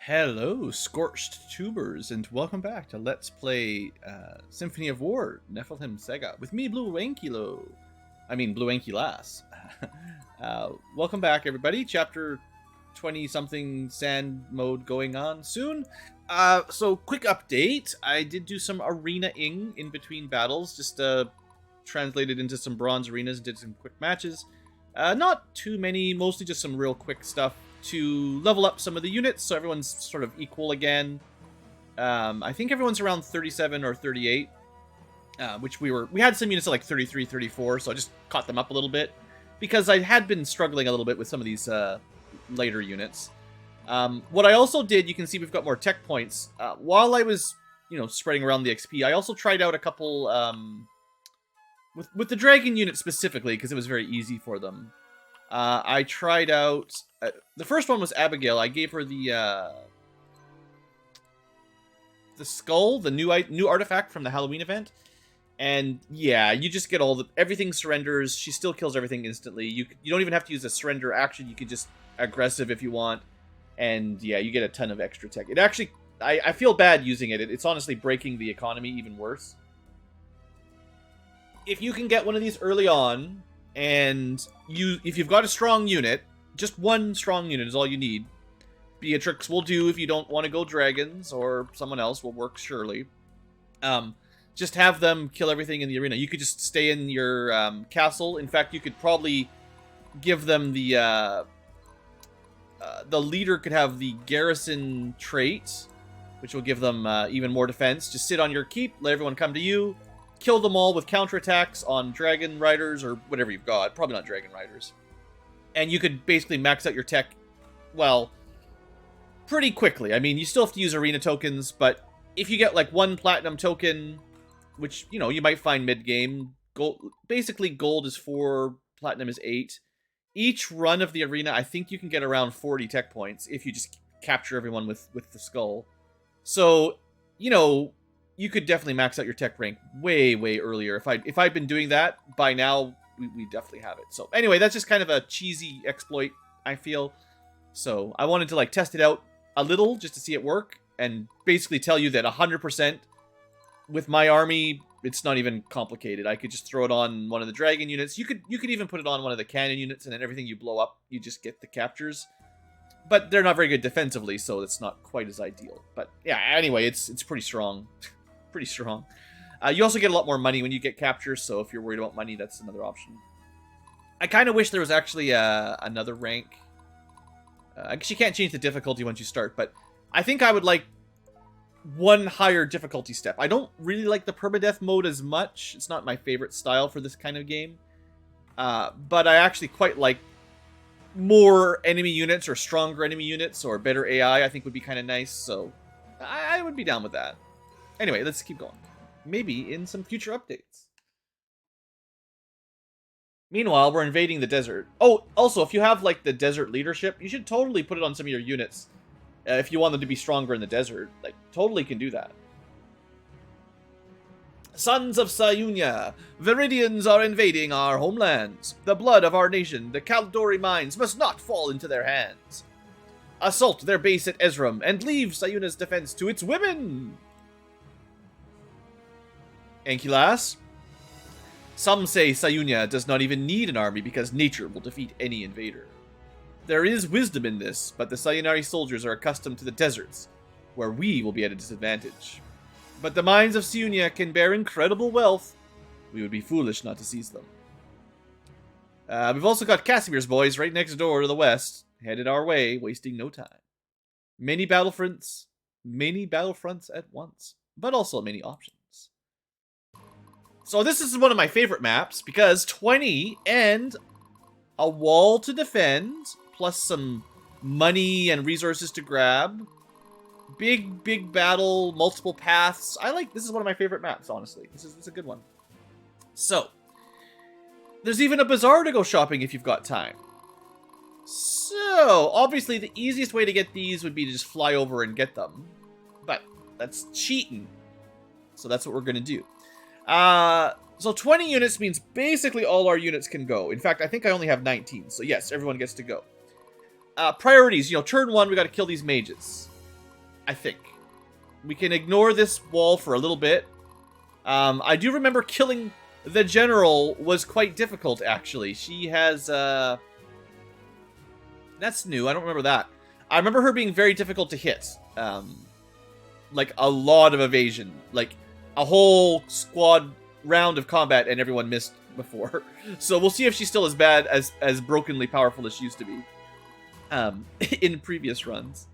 Hello, Scorched Tubers, and welcome back to Let's Play Symphony of War, Nephilim Saga, with me, Blueankylo. Blueankylas. Welcome back, everybody. Chapter 20-something sand mode going on soon. So, quick update. I did do some arena-ing in between battles, just translated into some bronze arenas and did some quick matches. Not too many, mostly just some real quick stuff to level up some of the units so everyone's sort of equal again. I think everyone's around 37 or 38, which we had some units at like 33, 34, so I just caught them up a little bit because I had been struggling a little bit with some of these later units. What I also did, you can see we've got more tech points. While I was, spreading around the XP, I also tried out a couple with the dragon unit specifically because it was very easy for them. I tried out... the first one was Abigail. I gave her the skull, the new artifact from the Halloween event. And yeah, you just get everything surrenders. She still kills everything instantly. You don't even have to use a surrender action. You can just aggressive if you want. And yeah, you get a ton of extra tech. It actually... I feel bad using it. It's honestly breaking the economy even worse. If you can get one of these early on... And if you've got a strong unit, just one strong unit is all you need. Beatrix will do if you don't want to go dragons, or someone else will work surely. Just have them kill everything in the arena. You could just stay in your castle. In fact, you could probably give them the leader could have the garrison trait, which will give them even more defense. Just sit on your keep, let everyone come to you. Kill them all with counterattacks on dragon riders or whatever you've got. Probably not dragon riders. And you could basically max out your tech, well, pretty quickly. I mean, you still have to use arena tokens, but if you get like one platinum token, which, you might find mid-game, basically gold is 4, platinum is 8. Each run of the arena, I think you can get around 40 tech points if you just capture everyone with the skull. So, you could definitely max out your tech rank way, way earlier. If I'd been doing that, by now, we definitely have it. So anyway, that's just kind of a cheesy exploit, I feel. So I wanted to test it out a little just to see it work and basically tell you that 100% with my army, it's not even complicated. I could just throw it on one of the dragon units. You could even put it on one of the cannon units, and then everything you blow up, you just get the captures. But they're not very good defensively, so it's not quite as ideal. But yeah, anyway, it's pretty strong. Pretty strong. You also get a lot more money when you get captures, so if you're worried about money, that's another option. I kind of wish there was actually another rank. I guess you can't change the difficulty once you start, but I think I would like one higher difficulty step. I don't really like the permadeath mode as much. It's not my favorite style for this kind of game. But I actually quite like more enemy units or stronger enemy units or better AI, I think would be kind of nice, so I would be down with that. Anyway, let's keep going. Maybe in some future updates. Meanwhile, we're invading the desert. Oh, also, if you have, the desert leadership, you should totally put it on some of your units. If you want them to be stronger in the desert. Totally can do that. Sons of Sayunia, Viridians are invading our homelands. The blood of our nation, the Kaldori mines, must not fall into their hands. Assault their base at Ezram and leave Sayuna's defense to its women! Ankylas? Some say Sayunia does not even need an army because nature will defeat any invader. There is wisdom in this, but the Sayunari soldiers are accustomed to the deserts, where we will be at a disadvantage. But the mines of Sayunia can bear incredible wealth. We would be foolish not to seize them. We've also got Casimir's boys right next door to the west, headed our way, wasting no time. Many battlefronts at once, but also many options. So this is one of my favorite maps, because 20 and a wall to defend, plus some money and resources to grab. Big battle, multiple paths. This is one of my favorite maps, honestly. This is a good one. So, there's even a bazaar to go shopping if you've got time. So, obviously the easiest way to get these would be to just fly over and get them. But, that's cheating. So that's what we're going to do. So 20 units means basically all our units can go. In fact, I think I only have 19. So yes, everyone gets to go. Priorities, turn 1, we got to kill these mages. I think. We can ignore this wall for a little bit. I do remember killing the general was quite difficult, actually. She has, that's new. I don't remember that. I remember her being very difficult to hit. Like, a lot of evasion. Like, a whole squad round of combat and everyone missed before. So we'll see if she's still as bad, as brokenly powerful as she used to be. In previous runs.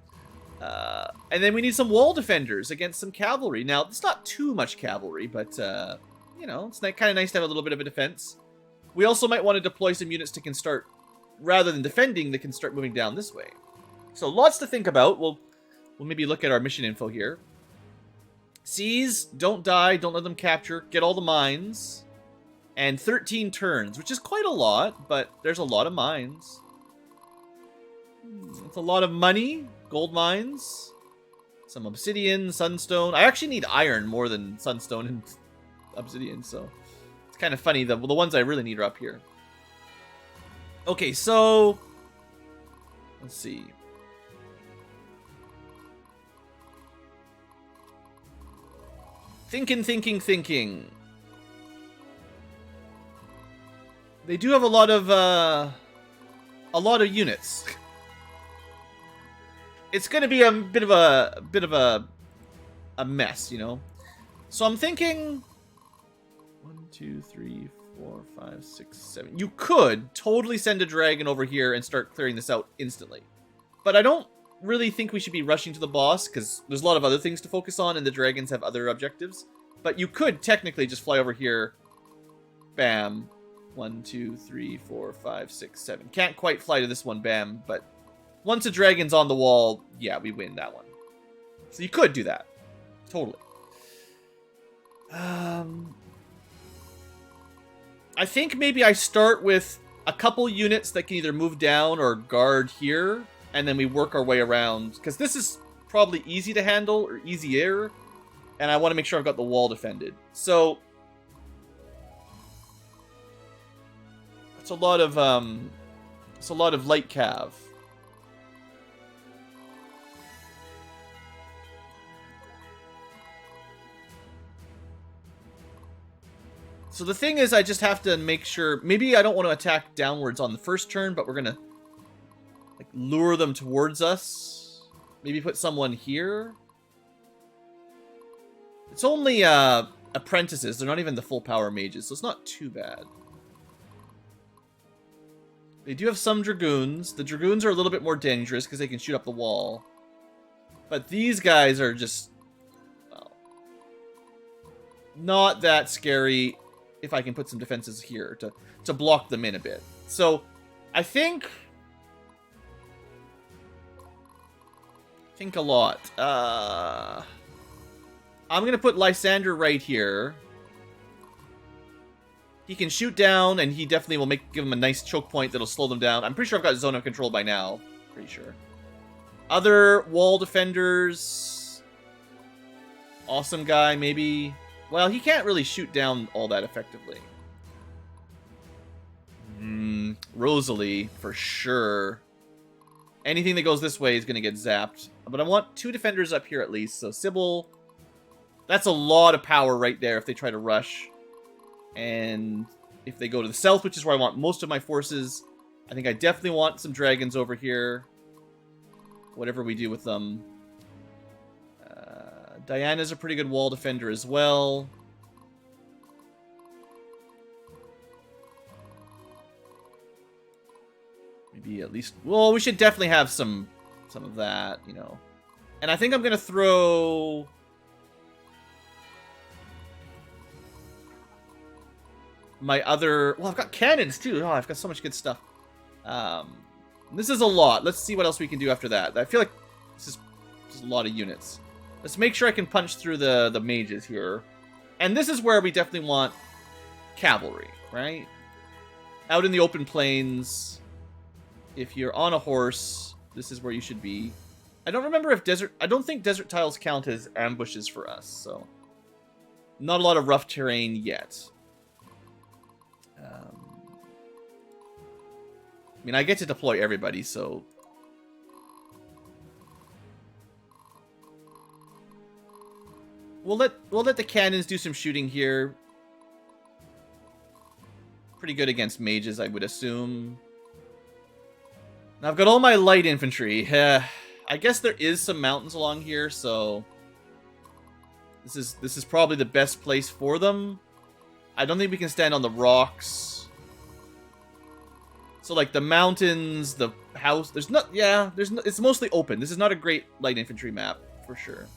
And then we need some wall defenders against some cavalry. Now, it's not too much cavalry, but, you know, it's kind of nice to have a little bit of a defense. We also might want to deploy some units that can start, rather than defending, that can start moving down this way. So lots to think about. We'll maybe look at our mission info here. Seize, don't die, don't let them capture, get all the mines. And 13 turns, which is quite a lot, but there's a lot of mines. It's a lot of money. Gold mines. Some obsidian, sunstone. I actually need iron more than sunstone and obsidian, so it's kind of funny. The ones I really need are up here. Okay, so let's see. Thinking. They do have a lot of units. It's gonna be a bit of a mess, you know. So I'm thinking 1, 2, 3, 4, 5, 6, 7. You could totally send a dragon over here and start clearing this out instantly. But I don't really think we should be rushing to the boss, because there's a lot of other things to focus on, and the dragons have other objectives. But you could technically just fly over here. Bam. 1, 2, 3, 4, 5, 6, 7. Can't quite fly to this one, bam, but once a dragon's on the wall, yeah, we win that one. So you could do that. Totally. I think maybe I start with a couple units that can either move down or guard here, and then we work our way around. Because this is probably easy to handle, or easier, and I want to make sure I've got the wall defended. So it's a lot of light cav. So the thing is, I just have to make sure... Maybe I don't want to attack downwards on the first turn, but we're going to like lure them towards us. Maybe put someone here. It's only apprentices. They're not even the full power mages, so it's not too bad. They do have some dragoons. The dragoons are a little bit more dangerous because they can shoot up the wall. But these guys are just... well, not that scary. If I can put some defenses here to block them in a bit. So, I think a lot. I'm going to put Lysander right here. He can shoot down, and he definitely will give him a nice choke point that'll slow them down. I'm pretty sure I've got zone of control by now. Pretty sure. Other wall defenders. Awesome guy, maybe... Well, he can't really shoot down all that effectively. Rosalie, for sure. Anything that goes this way is going to get zapped. But I want 2 defenders up here at least. So Sybil, that's a lot of power right there if they try to rush. And if they go to the south, which is where I want most of my forces, I think I definitely want some dragons over here. Whatever we do with them. Diana's a pretty good wall defender as well. Maybe at least... Well, we should definitely have some of that, you know. And I think I'm going to throw... my other... Well, I've got cannons, too. Oh, I've got so much good stuff. This is a lot. Let's see what else we can do after that. I feel like this is a lot of units. Let's make sure I can punch through the mages here. And this is where we definitely want cavalry, right? Out in the open plains, if you're on a horse, this is where you should be. I don't remember if I don't think desert tiles count as ambushes for us, so... Not a lot of rough terrain yet. I mean, I get to deploy everybody, so... We'll let the cannons do some shooting here. Pretty good against mages, I would assume. Now I've got all my light infantry. I guess there is some mountains along here, so this is probably the best place for them. I don't think we can stand on the rocks. So like the mountains, the house, it's mostly open. This is not a great light infantry map for sure.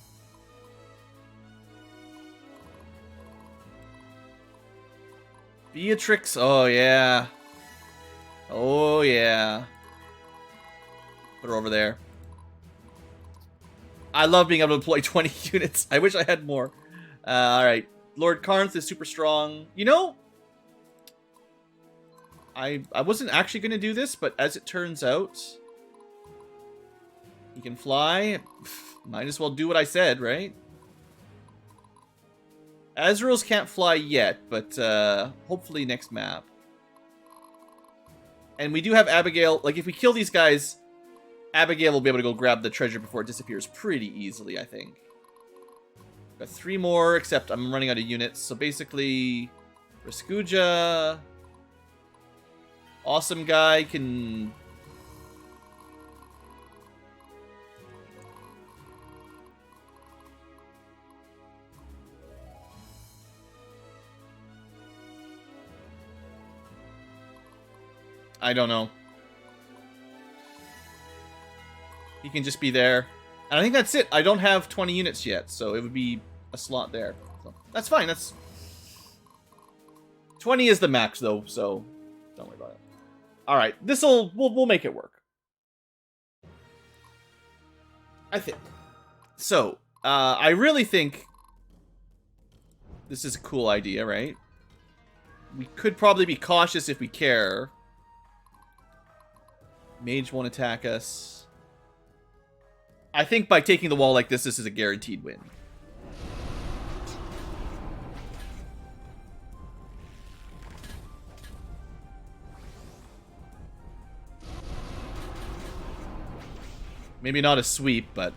Beatrix, oh yeah. Oh yeah. Put her over there. I love being able to deploy 20 units. I wish I had more. Alright. Lord Karnth is super strong. You know, I wasn't actually going to do this, but as it turns out, he can fly. Might as well do what I said, right? Azrael's can't fly yet, but hopefully next map. And we do have Abigail. Like, if we kill these guys, Abigail will be able to go grab the treasure before it disappears pretty easily, I think. Got 3 more, except I'm running out of units. So basically, Raskuja, awesome guy can... I don't know. He can just be there. And I think that's it. I don't have 20 units yet, so it would be a slot there. So that's fine. That's 20 is the max, though, so don't worry about it. All right, we'll make it work. I think. So, I really think this is a cool idea, right? We could probably be cautious if we care. Mage won't attack us. I think by taking the wall like this is a guaranteed win. Maybe not a sweep, but...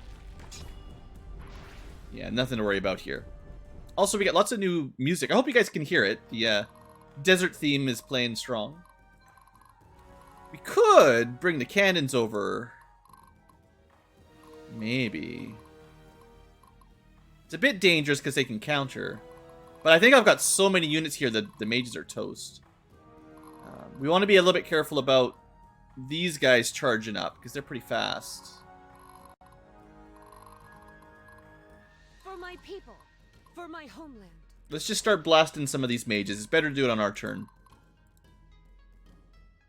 yeah, nothing to worry about here. Also, we got lots of new music. I hope you guys can hear it. The desert theme is playing strong. We could bring the cannons over. Maybe. It's a bit dangerous because they can counter. But I think I've got so many units here that the mages are toast. We want to be a little bit careful about these guys charging up because they're pretty fast. For my people, for my homeland. Let's just start blasting some of these mages. It's better to do it on our turn.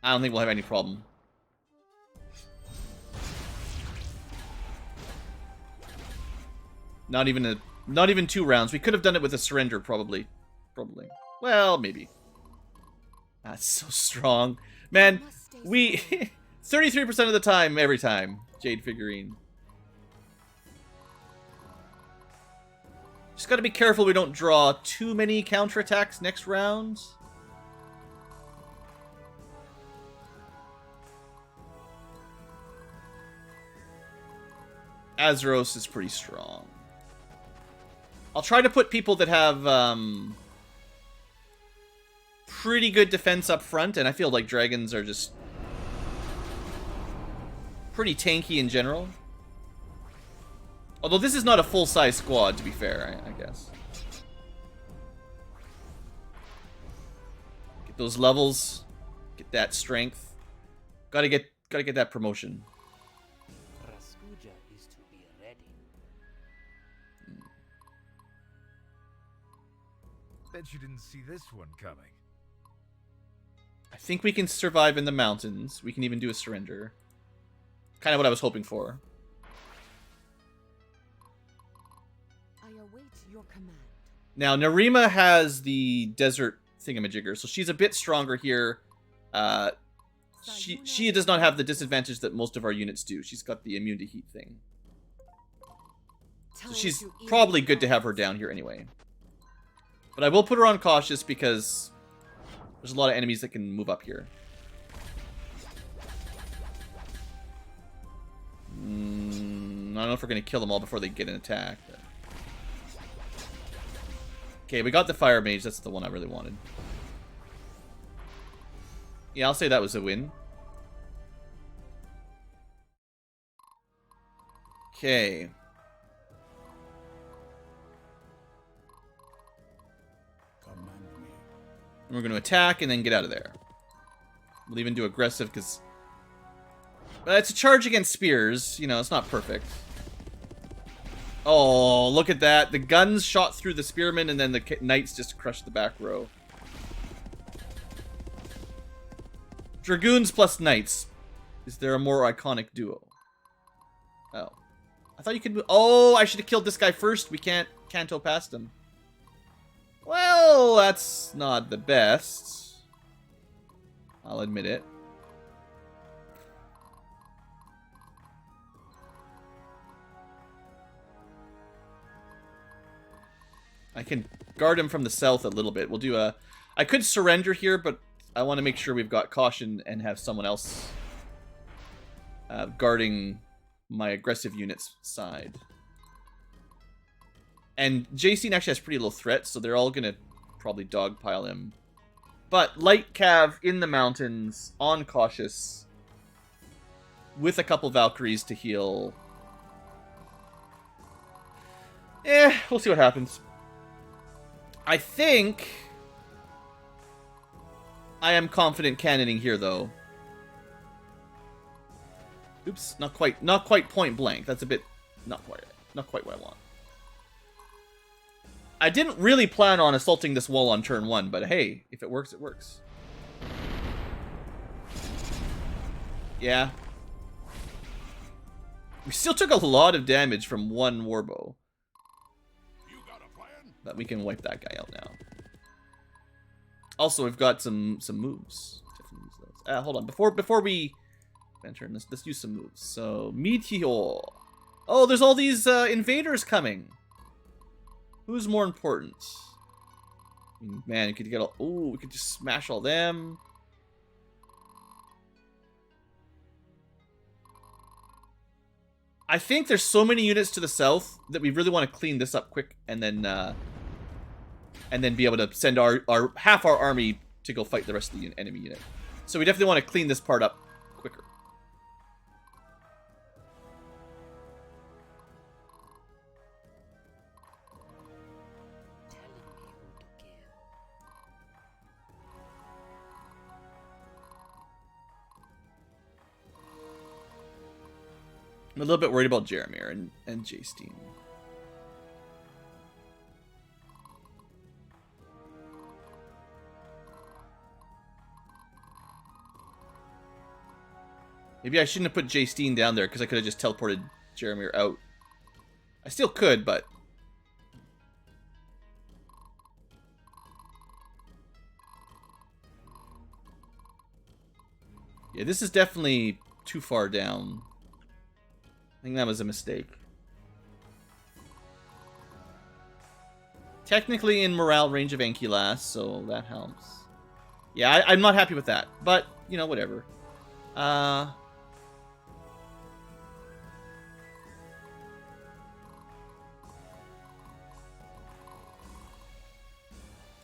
I don't think we'll have any problem. Not even 2 rounds. We could have done it with a surrender, probably. Well, maybe. That's so strong. Man, we... 33% of the time, every time. Jade figurine. Just gotta be careful we don't draw too many counterattacks next round. Azeros is pretty strong. I'll try to put people that have pretty good defense up front, and I feel like dragons are just pretty tanky in general. Although this is not a full-size squad, to be fair, I guess. Get those levels, get that strength. Gotta get that promotion. Bet you didn't see this one coming. I think we can survive in the mountains. We can even do a surrender. Kind of what I was hoping for. I await your command. Now, Narima has the desert thingamajigger, so she's a bit stronger here. She does not have the disadvantage that most of our units do. She's got the immune to heat thing. So she's probably good to have her down here anyway. But I will put her on cautious because there's a lot of enemies that can move up here. I don't know if we're going to kill them all before they get an attack. But... Okay, we got the Fire Mage. That's the one I really wanted. Yeah, I'll say that was a win. Okay. And we're going to attack and then get out of there. We'll even do aggressive because... it's a charge against spears. You know, it's not perfect. Oh, look at that. The guns shot through the spearmen and then the knights just crushed the back row. Dragoons plus knights. Is there a more iconic duo? Oh. I thought you could... Oh, I should have killed this guy first. We can't canto past him. Well, that's not the best. I'll admit it. I can guard him from the south a little bit. We'll do a... I could surrender here, but I want to make sure we've got caution and have someone else guarding my aggressive unit's side. And Jacene actually has pretty low threat, so they're all going to probably dogpile him. But light cav in the mountains, on cautious, with a couple Valkyries to heal. We'll see what happens. I think I am confident cannoning here, though. Oops, not quite point blank. That's a bit not quite what I want. I didn't really plan on assaulting this wall on turn 1, but hey, if it works, it works. Yeah. We still took a lot of damage from one warbow. But we can wipe that guy out now. Also, we've got some moves. Definitely use those. Hold on. Before we enter, let's use some moves. So, Meteor. Oh, there's all these invaders coming. Who's more important? Man, you could get all... Oh, we could just smash all them. I think there's so many units to the south that we really want to clean this up quick and then be able to send our half our army to go fight the rest of the enemy unit. So we definitely want to clean this part up quicker. I'm a little bit worried about Jeremir and Jacene. Maybe I shouldn't have put Jacene down there because I could have just teleported Jeremir out. I still could, but... Yeah, this is definitely too far down. I think that was a mistake. Technically in morale range of Ankylas, so that helps. Yeah, I'm not happy with that, but, you know, whatever.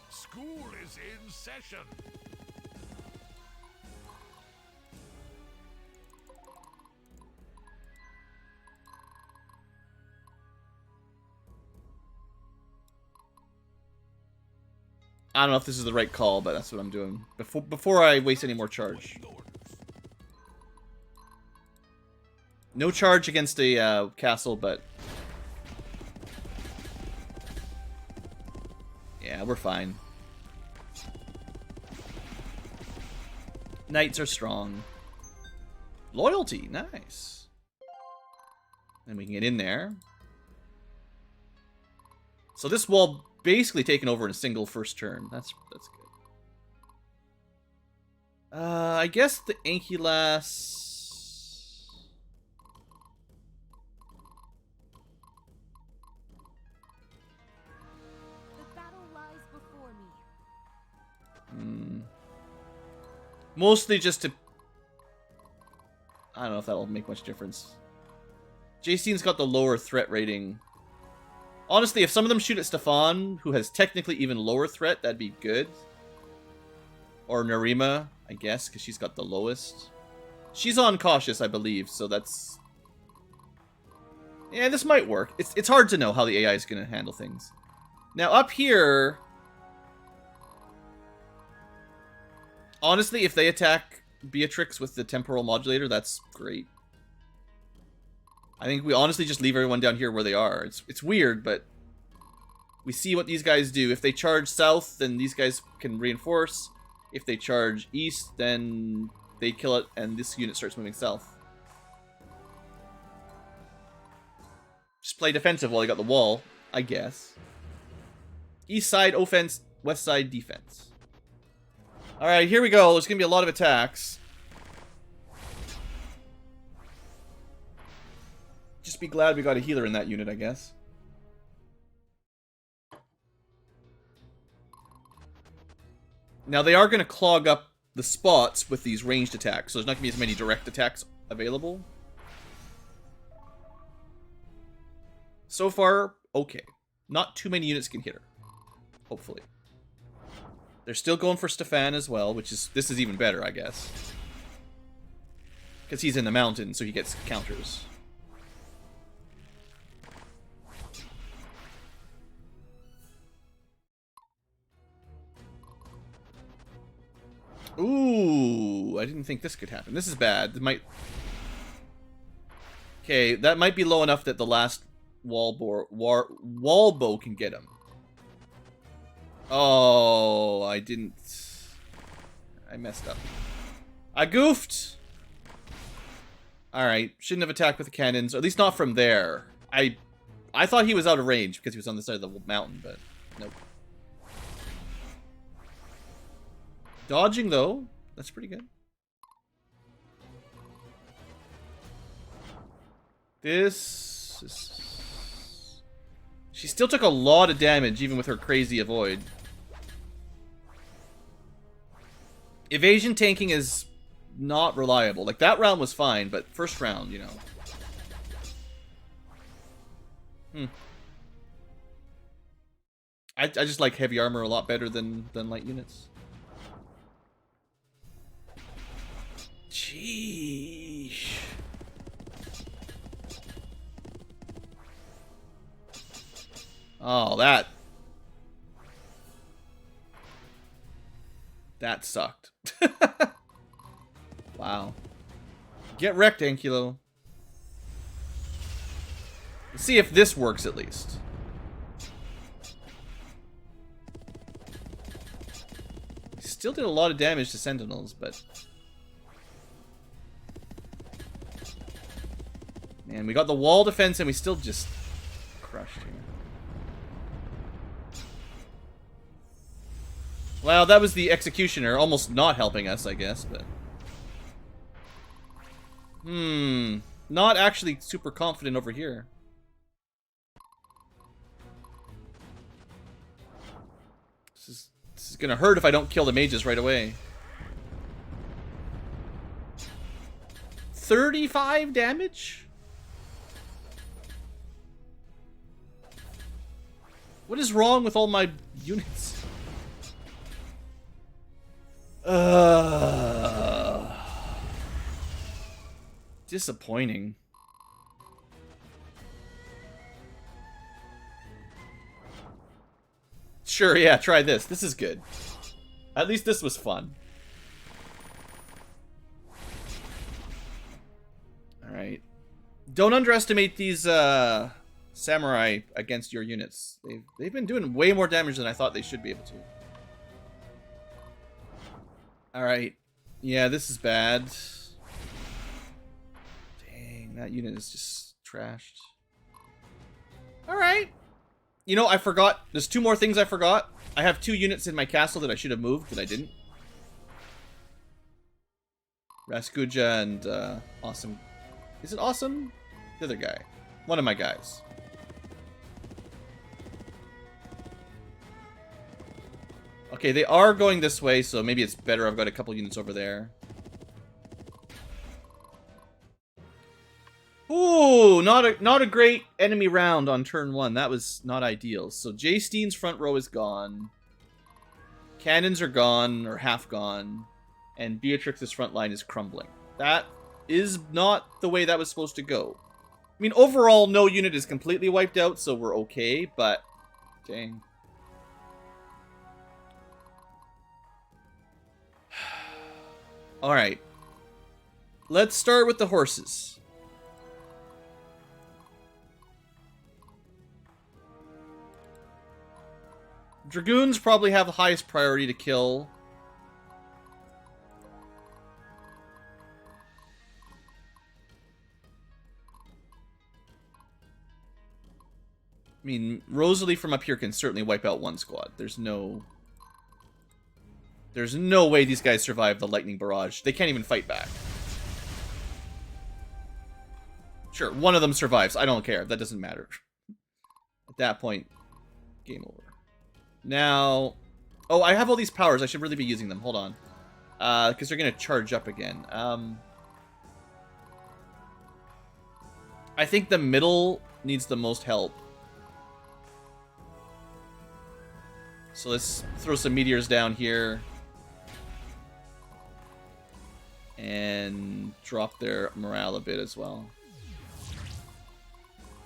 School is in session. I don't know if this is the right call, but that's what I'm doing. Before I waste any more charge. No charge against a castle, but... Yeah, we're fine. Knights are strong. Loyalty, nice. And we can get in there. So this wall basically taken over in a single first turn. That's good. I guess the Ankylas... The battle lies before me. Mostly just to... I don't know if that'll make much difference. Jacene's got the lower threat rating. Honestly, if some of them shoot at Stefan, who has technically even lower threat, that'd be good. Or Narima, I guess, because she's got the lowest. She's on cautious, I believe, so that's... Yeah, this might work. It's hard to know how the AI is going to handle things. Now, up here... Honestly, if they attack Beatrix with the temporal modulator, that's great. I think we honestly just leave everyone down here where they are. It's weird, but we see what these guys do. If they charge south, then these guys can reinforce. If they charge east, then they kill it, and this unit starts moving south. Just play defensive while they got the wall, I guess. East side offense, west side defense. Alright, here we go. There's going to be a lot of attacks. Just be glad we got a healer in that unit, I guess. Now, they are going to clog up the spots with these ranged attacks, so there's not going to be as many direct attacks available. So far, okay. Not too many units can hit her. Hopefully. They're still going for Stefan as well, which is... This is even better, I guess. Because he's in the mountain, so he gets counters. Ooh, I didn't think this could happen. This is bad. It might... Okay, that might be low enough that the last wall bow can get him. Oh, I didn't... I messed up. I goofed! Alright, shouldn't have attacked with the cannons, or at least not from there. I thought he was out of range because he was on the side of the mountain, but nope. Dodging, though, that's pretty good. This is... She still took a lot of damage, even with her crazy avoid. Evasion tanking is not reliable. Like, that round was fine, but first round, you know. I just like heavy armor a lot better than light units. Jeez. Oh, that sucked. Wow. Get wrecked, Ankylo. Let's see if this works at least. Still did a lot of damage to Sentinels, but... Man, we got the wall defense and we still just crushed here. Well, that was the Executioner, almost not helping us, I guess, but... Not actually super confident over here. This is gonna hurt if I don't kill the mages right away. 35 damage? What is wrong with all my units? Disappointing. Sure, yeah, try this. This is good. At least this was fun. Alright. Don't underestimate these samurai against your units. They've been doing way more damage than I thought they should be able to. Alright. Yeah, this is bad. Dang, that unit is just trashed. Alright. You know, I forgot. There's two more things I forgot. I have 2 units in my castle that I should have moved, that I didn't. Raskuja and Awesome. Is it Awesome? The other guy. One of my guys. Okay, they are going this way, so maybe it's better I've got a couple units over there. Ooh! Oh, not a great enemy round on turn 1. That was not ideal. So Jay Steen's front row is gone. Cannons are gone, or half gone. And Beatrix's front line is crumbling. That is not the way that was supposed to go. I mean, overall, no unit is completely wiped out, so we're okay, but... Dang. Alright. Let's start with the horses. Dragoons probably have the highest priority to kill. I mean, Rosalie from up here can certainly wipe out one squad. There's no way these guys survive the lightning barrage. They can't even fight back. Sure, one of them survives. I don't care. That doesn't matter. At that point, game over. Now... Oh, I have all these powers. I should really be using them. Hold on. Because they're going to charge up again. I think the middle needs the most help. So let's throw some meteors down here. And drop their morale a bit as well.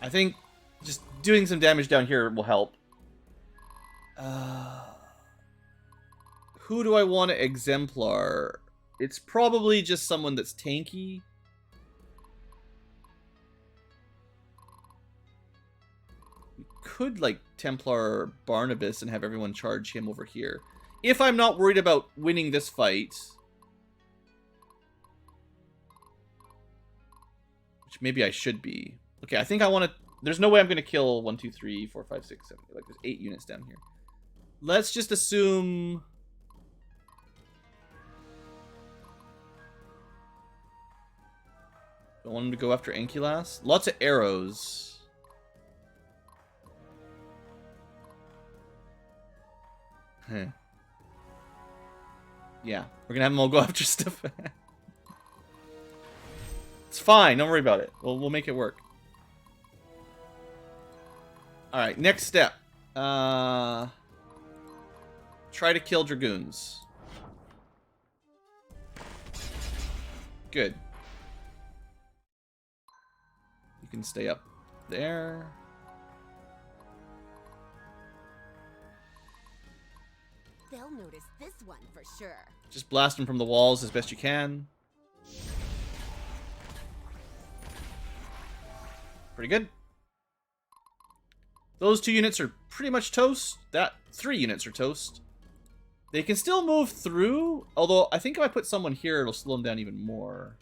I think just doing some damage down here will help. Who do I want to exemplar? It's probably just someone that's tanky. We could, like, Templar Barnabas and have everyone charge him over here. If I'm not worried about winning this fight... Which maybe I should be. Okay, I think I want to... There's no way I'm going to kill 1, 2, 3, 4, 5, 6, 7. Like, there's 8 units down here. Let's just assume... I want him to go after Ankylas. Lots of arrows. Huh. Yeah, we're going to have them all go after stuff. It's fine. Don't worry about it. We'll make it work. Alright, next step. Try to kill Dragoons. Good. You can stay up there. They'll notice this one for sure. Just blast them from the walls as best you can. Pretty good. Those 2 units are pretty much toast. That 3 units are toast. They can still move through, although I think if I put someone here, it'll slow them down even more.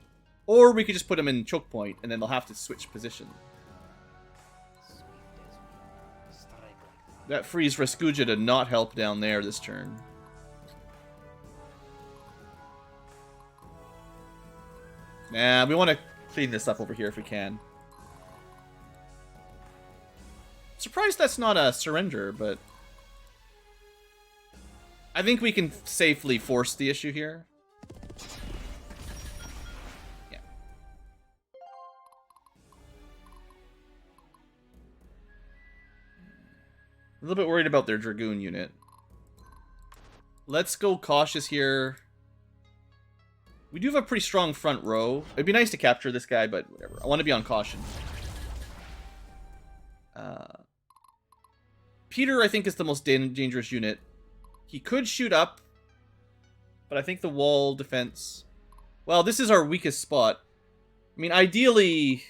Or we could just put them in choke point, and then they'll have to switch position. That frees Reskuja to not help down there this turn. Nah, we want to clean this up over here if we can. Surprised that's not a surrender, but... I think we can safely force the issue here. Yeah. A little bit worried about their Dragoon unit. Let's go cautious here. We do have a pretty strong front row. It'd be nice to capture this guy, but whatever. I want to be on caution. Peter, I think, is the most dangerous unit. He could shoot up, but I think the wall defense... Well, this is our weakest spot. I mean, ideally...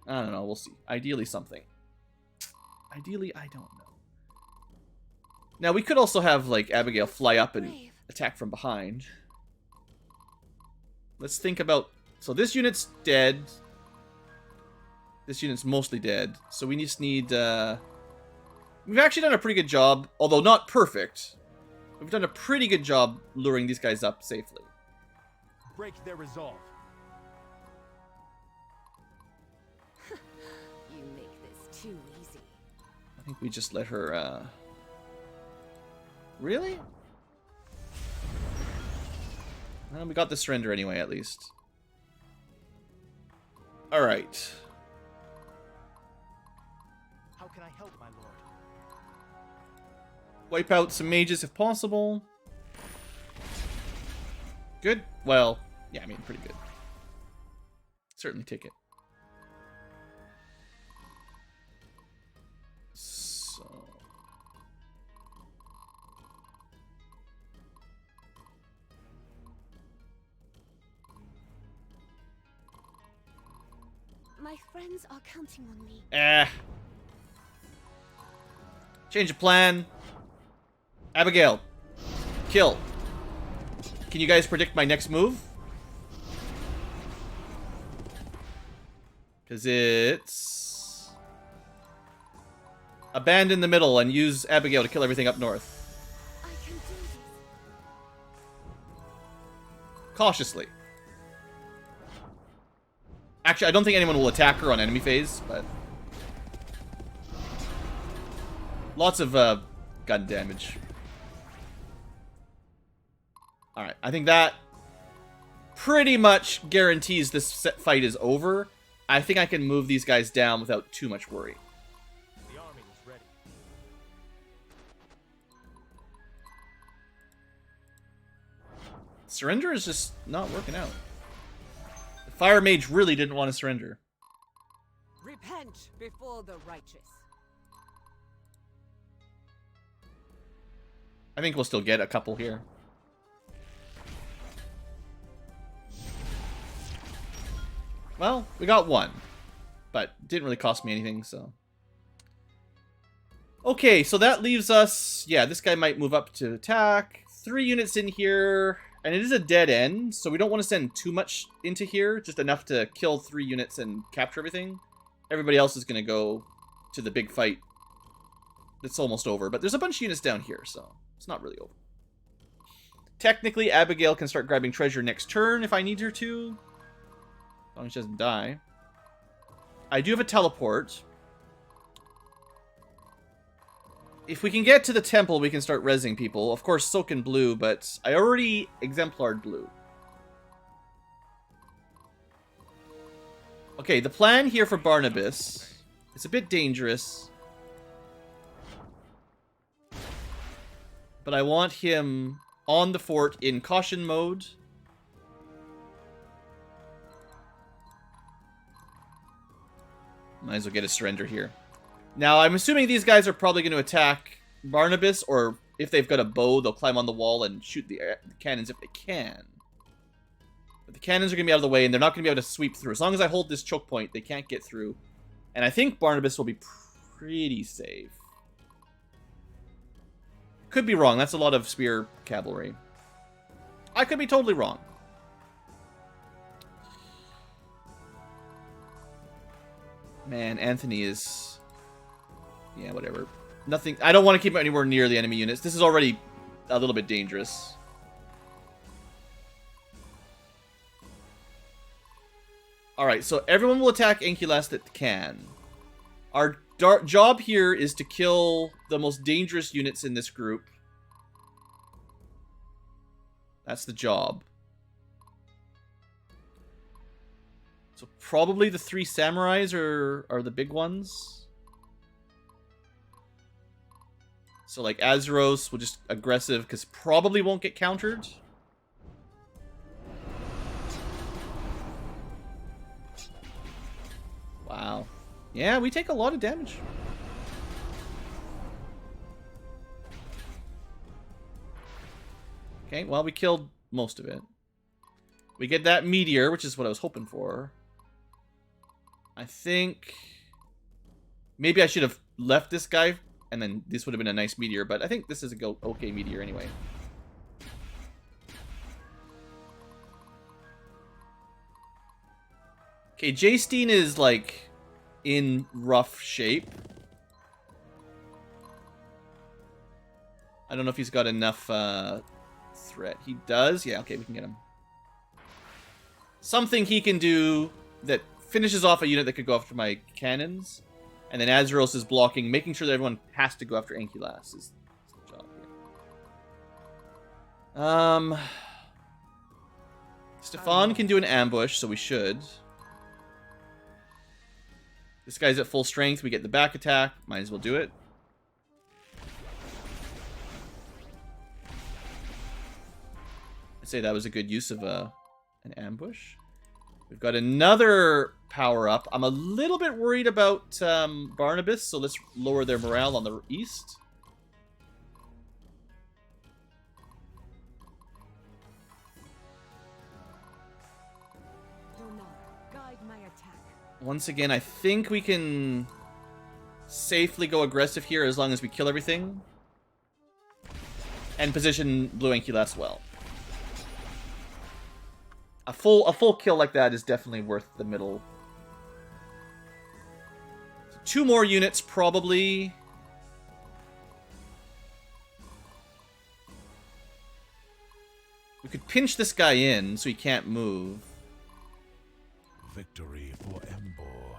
I don't know, we'll see. Ideally something. Ideally, I don't know. Now, we could also have, like, Abigail fly up and attack from behind. Let's think about... So this unit's dead. This unit's mostly dead. So we just need... We've actually done a pretty good job, although not perfect. We've done a pretty good job luring these guys up safely. Break their resolve. You make this too easy. I think we just let her, Really? Well, we got the surrender anyway, at least. Alright. How can I help, my lord? Wipe out some mages if possible. Good? Well, yeah, I mean, pretty good. Certainly take it. So... My friends are counting on me. Change of plan. Abigail. Kill. Can you guys predict my next move? Because it's... abandon the middle and use Abigail to kill everything up north. I can do this. Cautiously. Actually, I don't think anyone will attack her on enemy phase, but... lots of gun damage. Alright, I think that pretty much guarantees this fight is over. I think I can move these guys down without too much worry. The army is ready. Surrender is just not working out. The Fire Mage really didn't want to surrender. Repent before the righteous. I think we'll still get a couple here. Well, we got one. But didn't really cost me anything, so... okay, so that leaves us... yeah, this guy might move up to attack. 3 units in here. And it is a dead end, so we don't want to send too much into here. Just enough to kill 3 units and capture everything. Everybody else is going to go to the big fight. It's almost over. But there's a bunch of units down here, so it's not really over. Technically, Abigail can start grabbing treasure next turn if I need her to. As long as she doesn't die. I do have a teleport. If we can get to the temple, we can start rezzing people. Of course, so can blue, but I already exemplared blue. Okay, the plan here for Barnabas is a bit dangerous. But I want him on the fort in caution mode. Might as well get a surrender here. Now, I'm assuming these guys are probably going to attack Barnabas, or if they've got a bow, they'll climb on the wall and shoot the cannons if they can. But the cannons are going to be out of the way, and they're not going to be able to sweep through. As long as I hold this choke point, they can't get through. And I think Barnabas will be pretty safe. Could be wrong. That's a lot of spear cavalry. I could be totally wrong. Man, Anthony is... yeah, whatever. Nothing. I don't want to keep him anywhere near the enemy units. This is already a little bit dangerous. Alright, so everyone will attack Ankylas that can. Our job here is to kill the most dangerous units in this group. That's the job. So probably the 3 samurais are the big ones. So like Azeros will just aggressive because probably won't get countered. Wow. Yeah, we take a lot of damage. Okay, well, we killed most of it. We get that meteor, which is what I was hoping for. I think... maybe I should have left this guy, and then this would have been a nice meteor, but I think this is a okay meteor anyway. Okay, Jaystine is, like, in rough shape. I don't know if he's got enough threat. He does? Yeah, okay, we can get him. Something he can do that finishes off a unit that could go after my cannons. And then Azeros is blocking, making sure that everyone has to go after Ankylas is the job here. Stefan can do an ambush, so we should. This guy's at full strength. We get the back attack. Might as well do it. I'd say that was a good use of an ambush. We've got another power-up. I'm a little bit worried about Barnabas, so let's lower their morale on the east. Guide my attack. Once again, I think we can safely go aggressive here as long as we kill everything. And position Blueankylo as well. A full kill like that is definitely worth the middle. So 2 more units, probably. We could pinch this guy in so he can't move. Victory for Embor.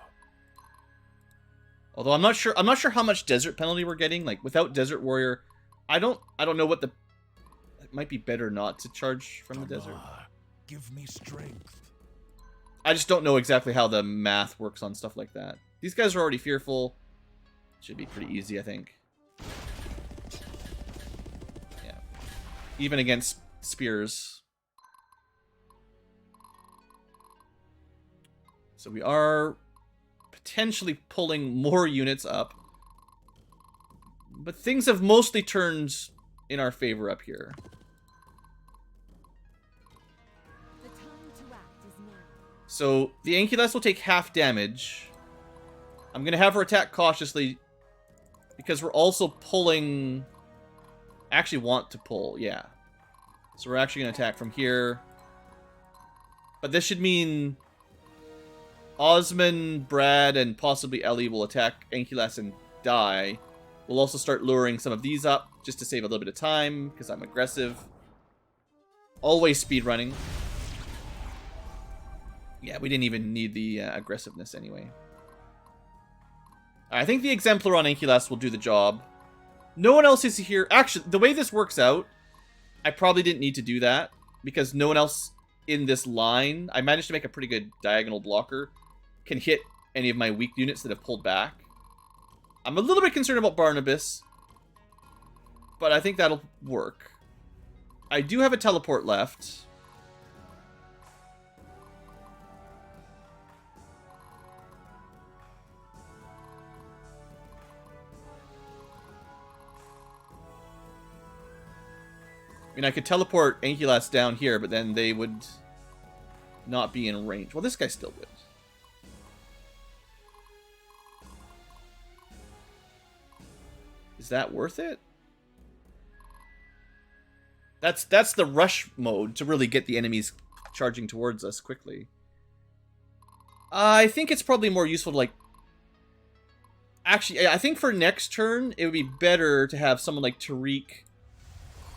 Although I'm not sure how much desert penalty we're getting. Like without Desert Warrior, I don't know what the. It might be better not to charge from the desert. Give me strength. I just don't know exactly how the math works on stuff like that. These guys are already fearful. Should be pretty easy, I think. Yeah. Even against spears. So we are potentially pulling more units up. But things have mostly turned in our favor up here. So, the Ankylas will take half damage. I'm going to have her attack cautiously because we're also pulling... I actually want to pull, yeah. So we're actually going to attack from here. But this should mean Osman, Brad, and possibly Ellie will attack Ankylas and die. We'll also start luring some of these up just to save a little bit of time because I'm aggressive. Always speedrunning. Yeah, we didn't even need the aggressiveness anyway. I think the Exemplar on Ankylas will do the job. No one else is here. Actually, the way this works out, I probably didn't need to do that. Because no one else in this line, I managed to make a pretty good diagonal blocker, can hit any of my weak units that have pulled back. I'm a little bit concerned about Barnabas. But I think that'll work. I do have a teleport left. I mean, I could teleport Ankylas down here, but then they would not be in range. Well, this guy still would. Is that worth it? That's the rush mode to really get the enemies charging towards us quickly. I think it's probably more useful to, like... Actually, I think for next turn, it would be better to have someone like Tariq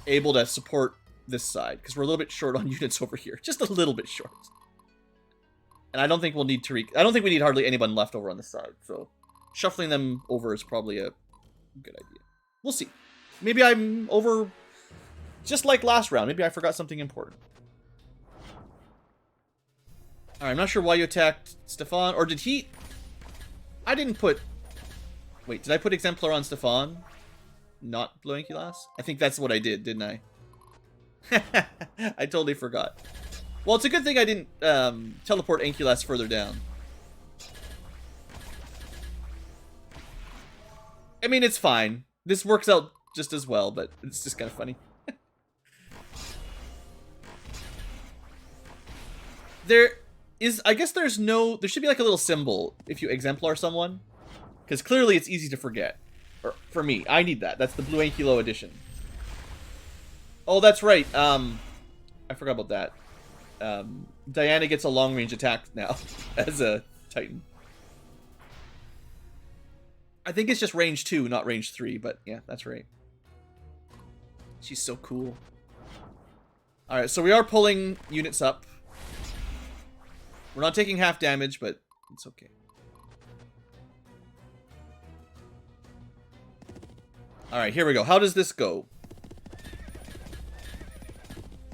able to support this side, because we're a little bit short on units over here. Just a little bit short. And I don't think we'll need Tariq. I don't think we need hardly anyone left over on this side, so shuffling them over is probably a good idea. We'll see. Maybe I'm over... Just like last round. Maybe I forgot something important. Alright, I'm not sure why you attacked Stefan. Or did he... I didn't put... Wait, did I put Exemplar on Stefan? Not Blueankylo? I think that's what I did, didn't I? I totally forgot. Well, it's a good thing I didn't teleport Ankylas further down. I mean, it's fine. This works out just as well, but it's just kind of funny. I guess there should be like a little symbol if you exemplar someone. Because clearly it's easy to forget. Or, for me, I need that. That's the Blueankylo edition. Oh, that's right. I forgot about that. Diana gets a long-range attack now as a Titan. I think it's just range 2, not range 3, but yeah, that's right. She's so cool. Alright, so we are pulling units up. We're not taking half damage, but it's okay. Alright, here we go. How does this go?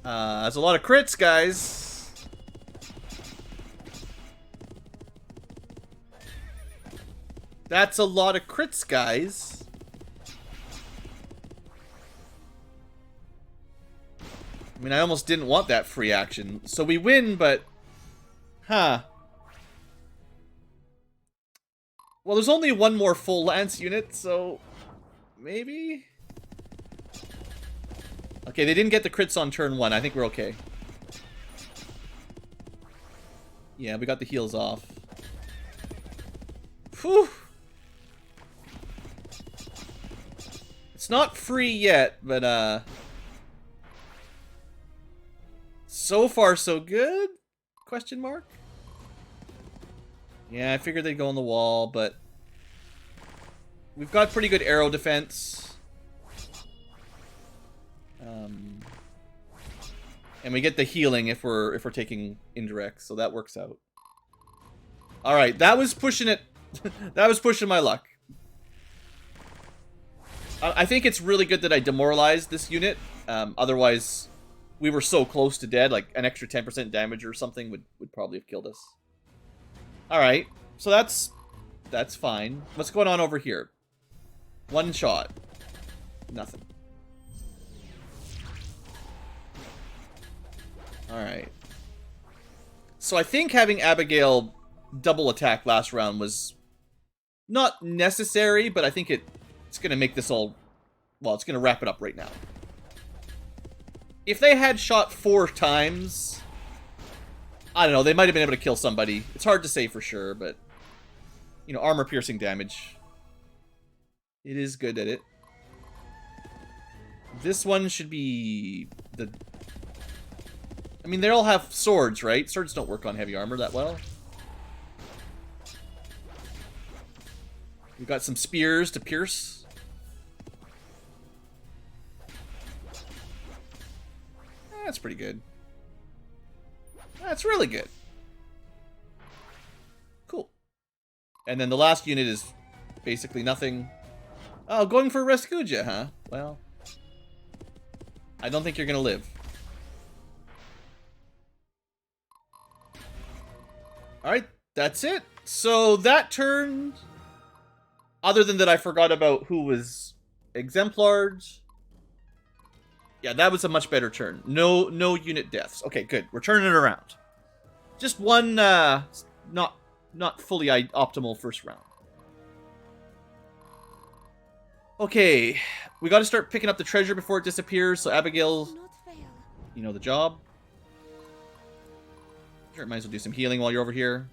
That's a lot of crits, guys. That's a lot of crits, guys. I mean, I almost didn't want that free action. So we win, but... Huh. Well, there's only one more full lance unit, so... Maybe? Okay, they didn't get the crits on turn 1. I think we're okay. Yeah, we got the heals off. Whew! It's not free yet, but, so far, so good? Question mark? Yeah, I figured they'd go on the wall, but... We've got pretty good arrow defense. And we get the healing if we're taking indirect, so that works out. Alright, that was pushing it. That was pushing my luck. I think it's really good that I demoralized this unit. Otherwise, we were so close to dead, like an extra 10% damage or something would probably have killed us. Alright, so that's fine. What's going on over here? One shot. Nothing. Alright. So I think having Abigail double attack last round was not necessary, but I think it's going to make this all... Well, it's going to wrap it up right now. If they had shot 4 times... I don't know, they might have been able to kill somebody. It's hard to say for sure, but... You know, armor-piercing damage. It is good at it. This one should be... the... I mean, they all have swords, right? Swords don't work on heavy armor that well. We've got some spears to pierce. That's pretty good. That's really good. Cool. And then the last unit is basically nothing. Oh, going for Rescuja, huh? Well, I don't think you're gonna live. Alright, that's it. So that turn, other than that I forgot about who was exemplars. Yeah, that was a much better turn. No unit deaths. Okay, good. We're turning it around. Just one, not fully optimal first round. Okay, we got to start picking up the treasure before it disappears. So Abigail, Do not fail. you know the job. Sure, might as well do some healing while you're over here.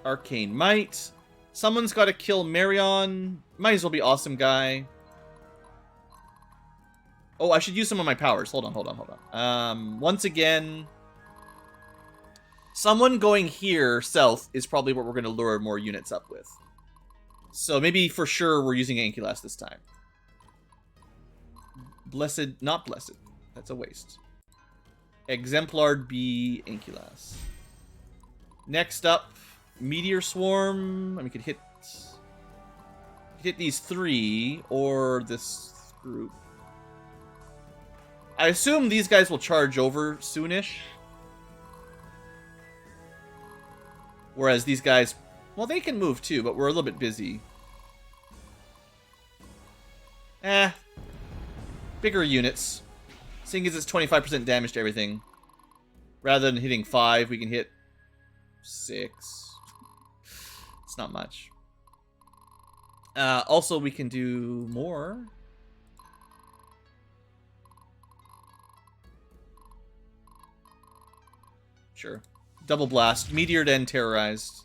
Arcane Might. Someone's got to kill Marion. Might as well be Awesome Guy. Oh, I should use some of my powers. Hold on. Once again, someone going here south is probably what we're going to lure more units up with. So maybe for sure we're using Ankylas this time. Blessed, not Blessed. That's a waste. Exemplar B Ankylas. Next up, Meteor Swarm. I mean, we could hit these 3 or this group. I assume these guys will charge over soonish. Whereas these guys, well, they can move too, but we're a little bit busy. Bigger units. Seeing as it's 25% damage to everything. Rather than hitting 5, we can hit 6. It's not much. Also, we can do more. Sure. Double blast. Meteor then terrorized.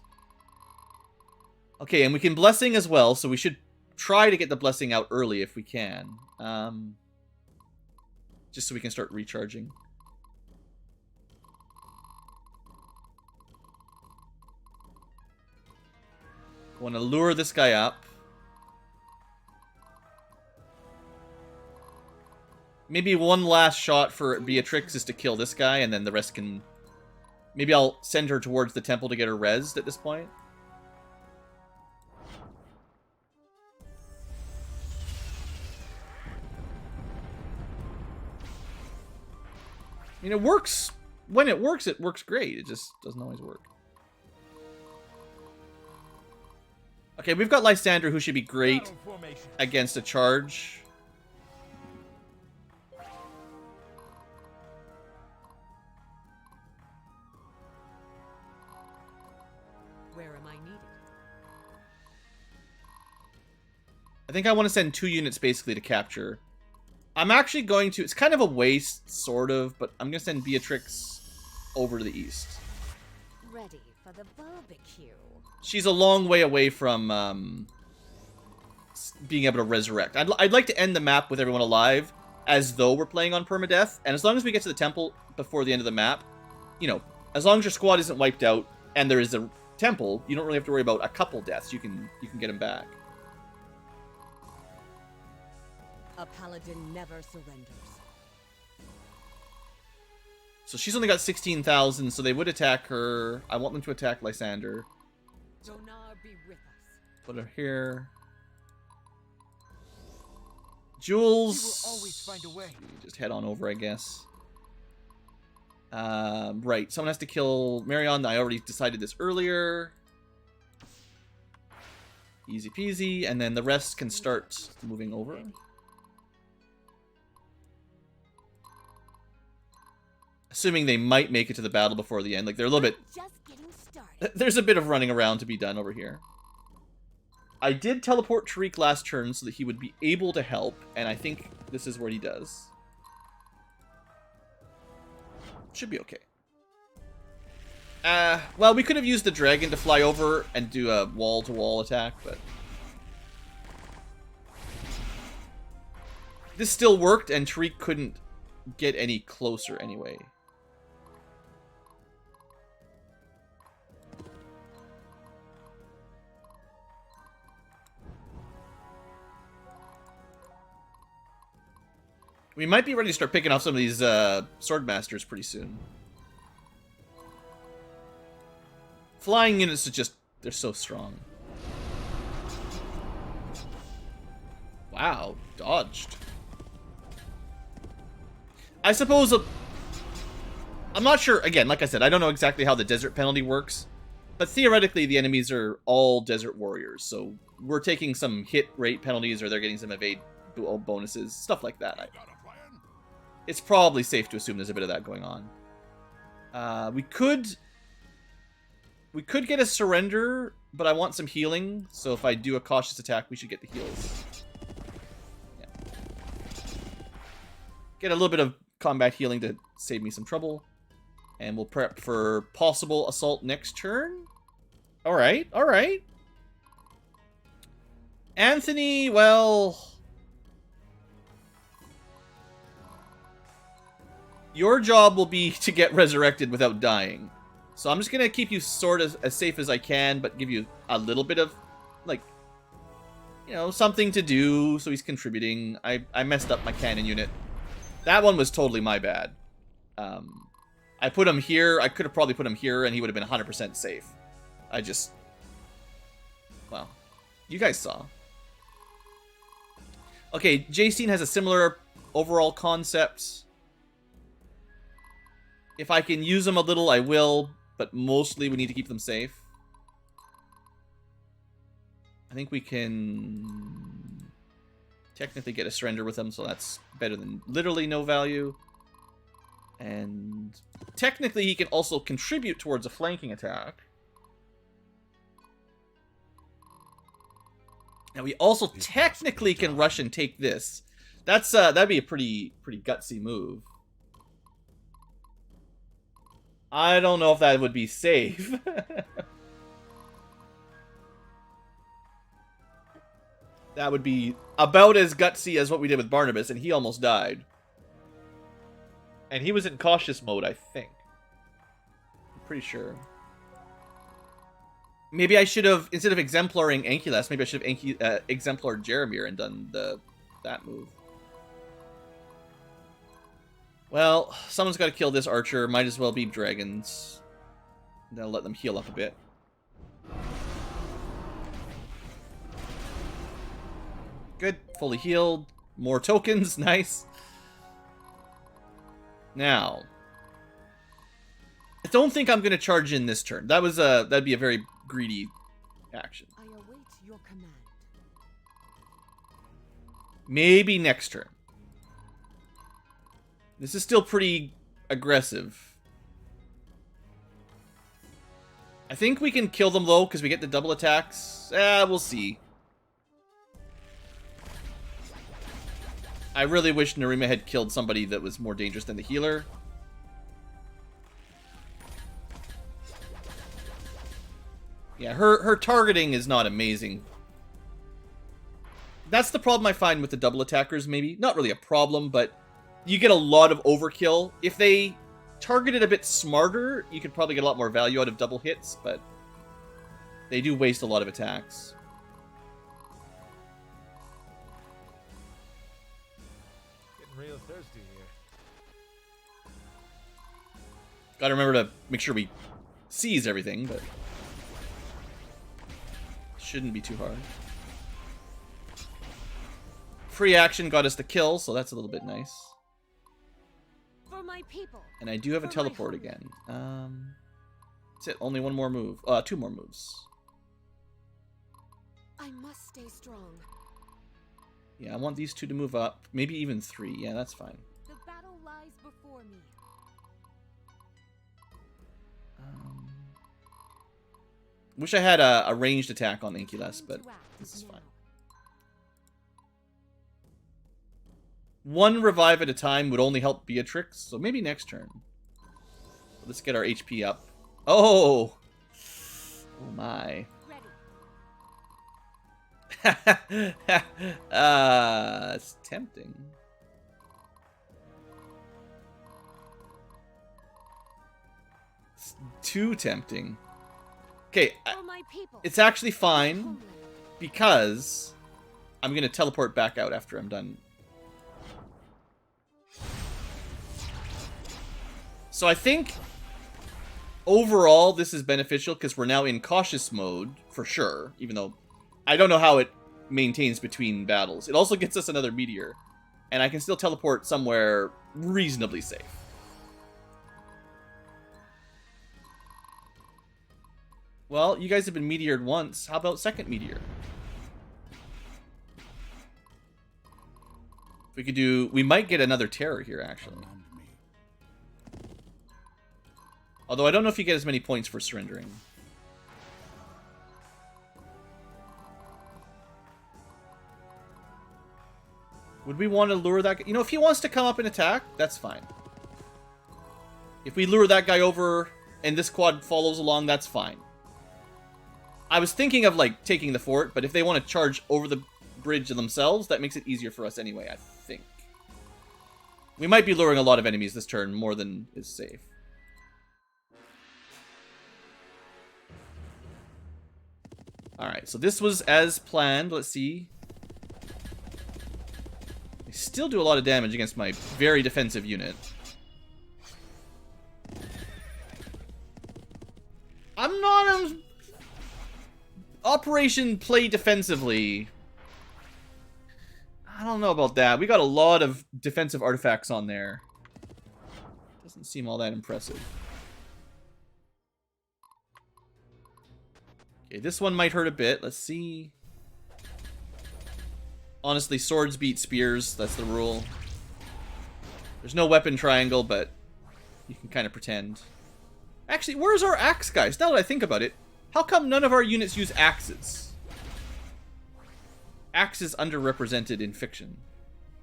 Okay, and we can blessing as well, so we should try to get the blessing out early if we can. Just so we can start recharging. Want to lure this guy up. Maybe one last shot for Beatrix is to kill this guy, and then the rest can... Maybe I'll send her towards the temple to get her rezzed at this point. I mean, it works. When it works great. It just doesn't always work. Okay, we've got Lysander, who should be great Battle formation. against a charge. Where am I needed? I think I want to send 2 units basically to capture. I'm actually going to... It's kind of a waste, sort of, but I'm going to send Beatrix over to the east. Ready for the barbecue. She's a long way away from being able to resurrect. I'd like to end the map with everyone alive, as though we're playing on permadeath. And as long as we get to the temple before the end of the map, you know, as long as your squad isn't wiped out and there is a temple, you don't really have to worry about a couple deaths. You can get them back. A paladin never surrenders. So she's only got 16,000, so they would attack her. I want them to attack Lysander. Donar be with us. Put her here. He will Jules. always find a way. Just head on over, I guess. Right. Someone has to kill Marion. I already decided this earlier. Easy peasy. And then the rest can start moving over. Assuming they might make it to the battle before the end. Like, they're a little bit... Just getting started. There's a bit of running around to be done over here. I did teleport Tariq last turn so that he would be able to help, and I think this is what he does. Should be okay. Well, we could have used the dragon to fly over and do a wall-to-wall attack, but... This still worked, and Tariq couldn't get any closer anyway. We might be ready to start picking off some of these sword masters pretty soon. Flying units are just... They're so strong. Wow. Dodged. I suppose... I'm not sure... Again, like I said, I don't know exactly how the desert penalty works. But theoretically, the enemies are all desert warriors. So we're taking some hit rate penalties, or they're getting some evade bonuses. Stuff like that. It's probably safe to assume there's a bit of that going on. We could get a surrender, but I want some healing. So if I do a cautious attack, we should get the heals. Yeah. Get a little bit of combat healing to save me some trouble. And we'll prep for possible assault next turn. Alright, alright. Anthony, well... Your job will be to get resurrected without dying. So I'm just going to keep you sort of as safe as I can, but give you a little bit of, like, you know, something to do, so he's contributing. I messed up my cannon unit. That one was totally my bad. I put him here. I could have probably put him here, and he would have been 100% safe. I just... Well, you guys saw. Okay, Jacene has a similar overall concept. If I can use them a little, I will, but mostly we need to keep them safe. I think we can technically get a surrender with them, so that's better than literally no value. And technically he can also contribute towards a flanking attack. And we also technically can rush and take this. That's that'd be a pretty gutsy move. I don't know if that would be safe. That would be about as gutsy as what we did with Barnabas, and he almost died. And he was in cautious mode, I think. I'm pretty sure. Maybe I should have, instead of exemplaring Ankylas, maybe I should have exemplared Jeremir and done that move. Well, someone's got to kill this archer. Might as well be dragons. That'll let them heal up a bit. Good. Fully healed. More tokens. Nice. Now, I don't think I'm going to charge in this turn. That'd be a very greedy action. I await your command. Maybe next turn. This is still pretty aggressive. I think we can kill them, though, because we get the double attacks. We'll see. I really wish Narima had killed somebody that was more dangerous than the healer. Yeah, her targeting is not amazing. That's the problem I find with the double attackers, maybe. Not really a problem, but you get a lot of overkill. If they targeted a bit smarter, you could probably get a lot more value out of double hits, but they do waste a lot of attacks. Getting real thirsty here. Gotta remember to make sure we seize everything, but shouldn't be too hard. Free action got us the kill, so that's a little bit nice. For my people. And I do have a For my teleport home. again. That's it. Only one more move. 2 more moves. I must stay strong. Yeah, I want these 2 to move up. Maybe even 3. Yeah, that's fine. The battle lies before me. Wish I had a ranged attack on Inculus, but Time to act this is now. fine. 1 revive at a time would only help Beatrix, so maybe next turn. Let's get our HP up. Oh! Oh my. Ready. It's tempting. It's too tempting. Okay, For my people. it's actually fine Homeland. because I'm gonna teleport back out after I'm done. So I think overall this is beneficial because we're now in cautious mode for sure, even though I don't know how it maintains between battles. It also gets us another meteor, and I can still teleport somewhere reasonably safe. Well, you guys have been meteored once. How about second meteor? If we could do... We might get another terror here, actually. Command me. Although I don't know if you get as many points for surrendering. Would we want to lure that guy? You know, if he wants to come up and attack, that's fine. If we lure that guy over and this quad follows along, that's fine. I was thinking of, like, taking the fort, but if they want to charge over the bridge themselves, that makes it easier for us anyway, I think. We might be luring a lot of enemies this turn, more than is safe. Alright, so this was as planned. Let's see. They still do a lot of damage against my very defensive unit. I'm not Operation Play Defensively. I don't know about that. We got a lot of defensive artifacts on there. Doesn't seem all that impressive. Okay, this one might hurt a bit. Let's see. Honestly, swords beat spears. That's the rule. There's no weapon triangle, but you can kind of pretend. Actually, where's our axe guys? Now that I think about it, how come none of our units use axes? Axe is underrepresented in fiction,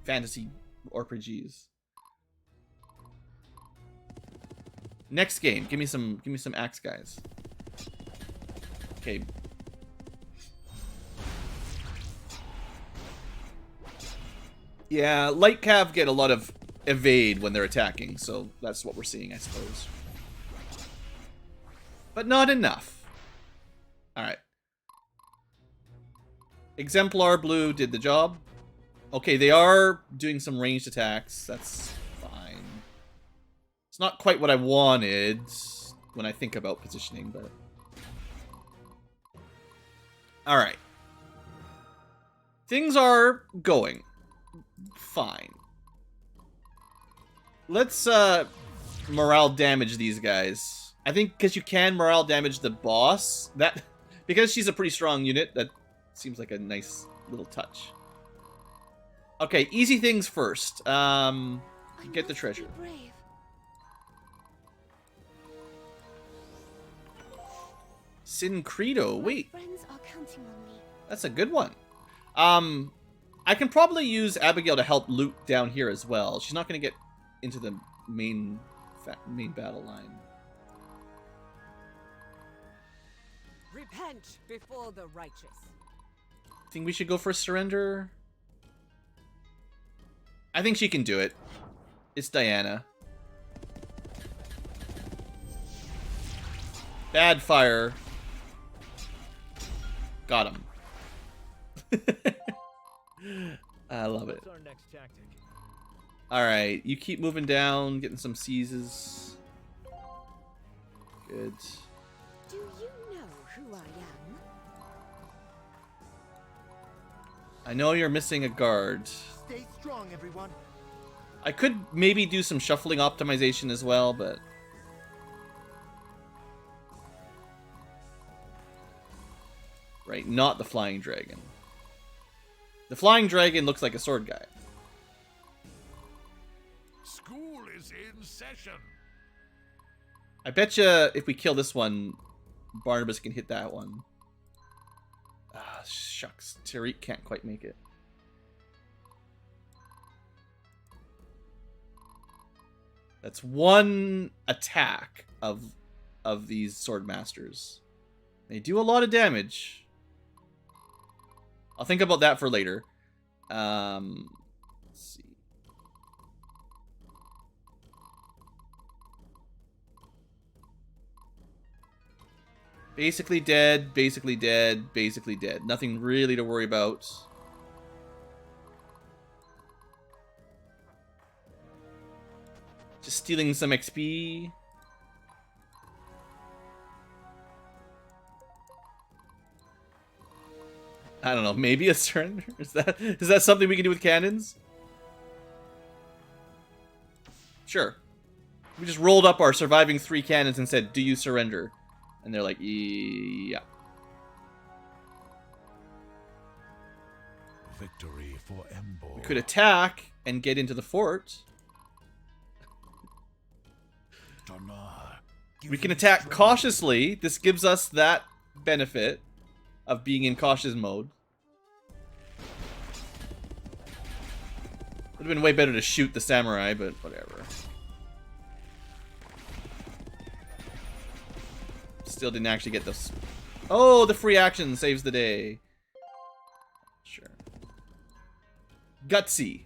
fantasy RPGs. Next game, give me some axe guys. Okay. Yeah, light cav get a lot of evade when they're attacking, so that's what we're seeing, I suppose. But not enough. Alright. Exemplar Blue did the job. Okay, they are doing some ranged attacks. That's fine. It's not quite what I wanted when I think about positioning, but... Alright. Things are going fine. Let's morale damage these guys. I think because you can morale damage the boss, that because she's a pretty strong unit, that seems like a nice little touch. Okay, easy things first. Get the treasure. Syncredo. Wait, Friends are counting on me. that's a good one. I can probably use Abigail to help loot down here as well. She's not going to get into the main battle line. Repent before the righteous. Think we should go for a surrender? I think she can do it. It's Diana. Bad fire. Got him. I love it. What's our next tactic? Alright, you keep moving down, getting some seizes. Good. Do you know who I am? I know you're missing a guard. Stay strong, everyone. I could maybe do some shuffling optimization as well, but... Right, not the flying dragon. The flying dragon looks like a sword guy. School is in session. I betcha if we kill this one, Barnabas can hit that one. Ah, shucks. Tariq can't quite make it. That's one attack of these sword masters. They do a lot of damage. I'll think about that for later. Let's see. Basically dead, basically dead, basically dead. Nothing really to worry about. Just stealing some XP. I don't know, maybe a surrender? Is that something we can do with cannons? Sure. We just rolled up our surviving 3 cannons and said, "Do you surrender?" And they're like, "Yeah." Victory for Embo. We could attack and get into the fort. Donar, give We can me attack strength. cautiously. This gives us that benefit of being in cautious mode. Would have been way better to shoot the samurai, but whatever. Still didn't actually get this. Oh, the free action saves the day. Sure. Gutsy.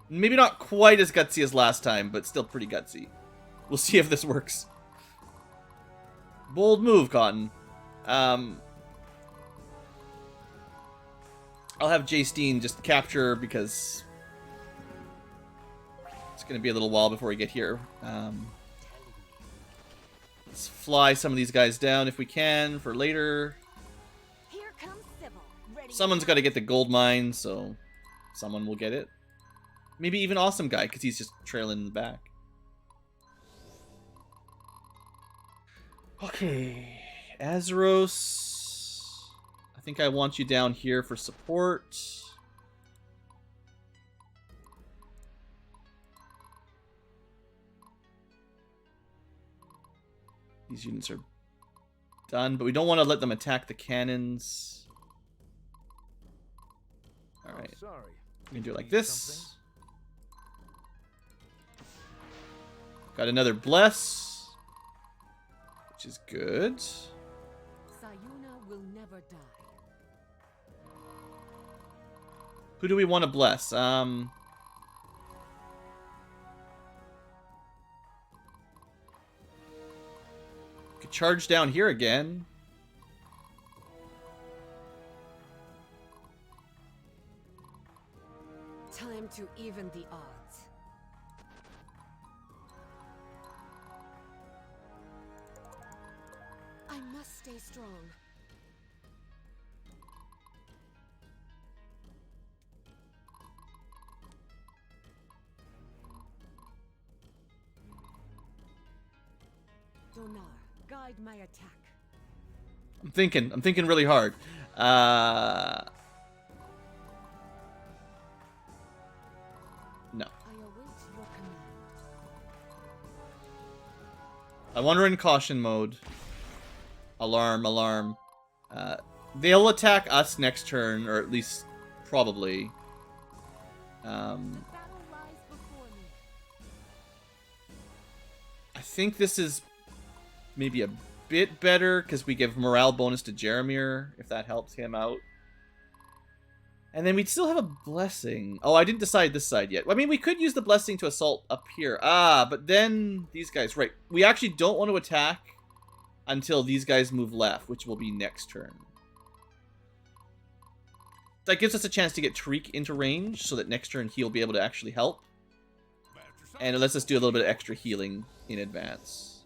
Maybe not quite as gutsy as last time, but still pretty gutsy. We'll see if this works. Bold move, Cotton. I'll have Jay Steen just capture because it's going to be a little while before we get here. Let's fly some of these guys down if we can for later. Here comes Sybil. Ready. Someone's got to get the gold mine, so someone will get it. Maybe even Awesome Guy, because he's just trailing in the back. Okay, Azeros. I think I want you down here for support. These units are done, but we don't want to let them attack the cannons. Alright, Oh, sorry. we can do it like Need this. something? Got another bless, which is good. Sayuna will never die. Who do we want to bless? Could charge down here again. Time to even the odds. I must stay strong. Donar, guide my attack. I'm thinking really hard. No. I await your command. I wonder in caution mode. Alarm, alarm. They'll attack us next turn, or at least probably. The battle lies before me. I think this is maybe a bit better because we give morale bonus to Jeremir if that helps him out. And then we'd still have a blessing. Oh, I didn't decide this side yet. I mean, we could use the blessing to assault up here. But then these guys, right. We actually don't want to attack until these guys move left, which will be next turn. That gives us a chance to get Tariq into range so that next turn he'll be able to actually help. And it lets us do a little bit of extra healing in advance.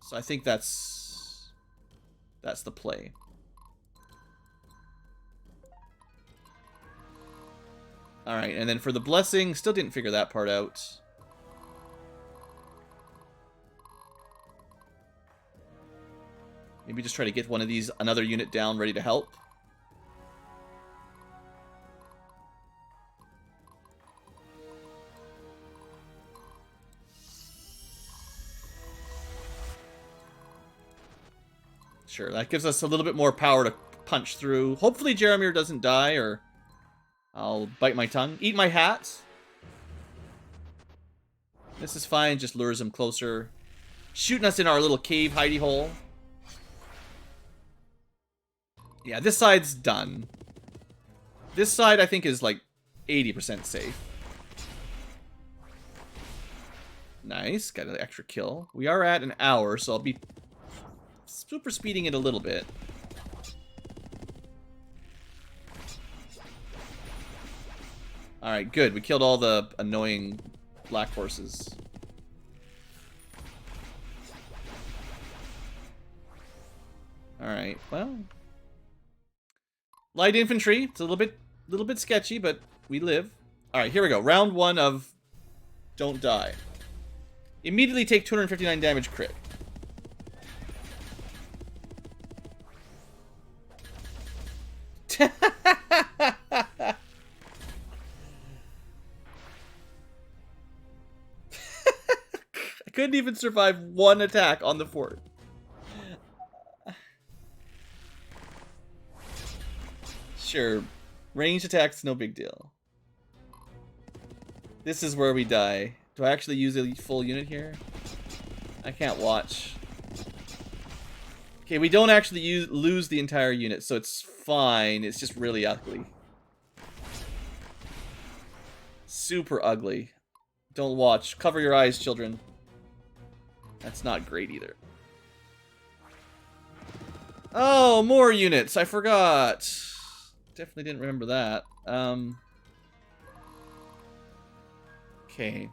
So I think that's the play. Alright, and then for the blessing, still didn't figure that part out. Maybe just try to get one of these, another unit down, ready to help. Sure, that gives us a little bit more power to punch through. Hopefully Jeremir doesn't die, or I'll bite my tongue. Eat my hat. This is fine, just lures him closer. Shooting us in our little cave hidey hole. Yeah, this side's done. This side, I think, is like 80% safe. Nice, got an extra kill. We are at an hour, so I'll be super speeding it a little bit. Alright, good. We killed all the annoying black horses. Alright, well. Light infantry. It's a little bit sketchy, but we live. Alright, here we go. Round 1 of Don't Die. Immediately take 259 damage crit. I couldn't even survive one attack on the fort. Sure, ranged attacks, no big deal. This is where we die. Do I actually use a full unit here? I can't watch. Okay, we don't actually lose the entire unit, so it's fine. It's just really ugly. Super ugly. Don't watch. Cover your eyes, children. That's not great either. Oh, more units. I forgot. Definitely didn't remember that. Okay.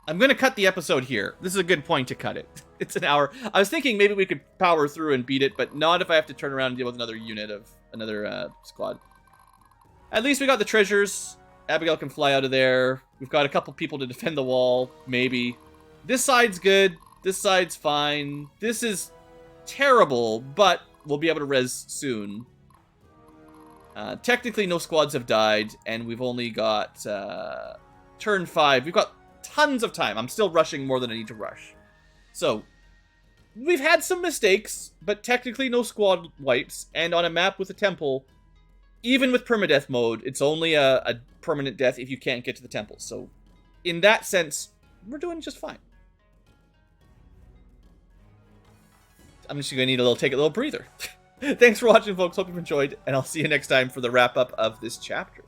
I'm going to cut the episode here. This is a good point to cut it. It's an hour. I was thinking maybe we could power through and beat it, but not if I have to turn around and deal with another unit of another squad. At least we got the treasures. Abigail can fly out of there. We've got a couple people to defend the wall, maybe. This side's good. This side's fine. This is terrible, but we'll be able to res soon. Technically, no squads have died, and we've only got turn 5. We've got tons of time. I'm still rushing more than I need to rush. So, we've had some mistakes, but technically no squad wipes, and on a map with a temple, even with permadeath mode, it's only a permanent death if you can't get to the temple. So, in that sense, we're doing just fine. I'm just going to take a little breather. Thanks for watching, folks. Hope you've enjoyed, and I'll see you next time for the wrap-up of this chapter.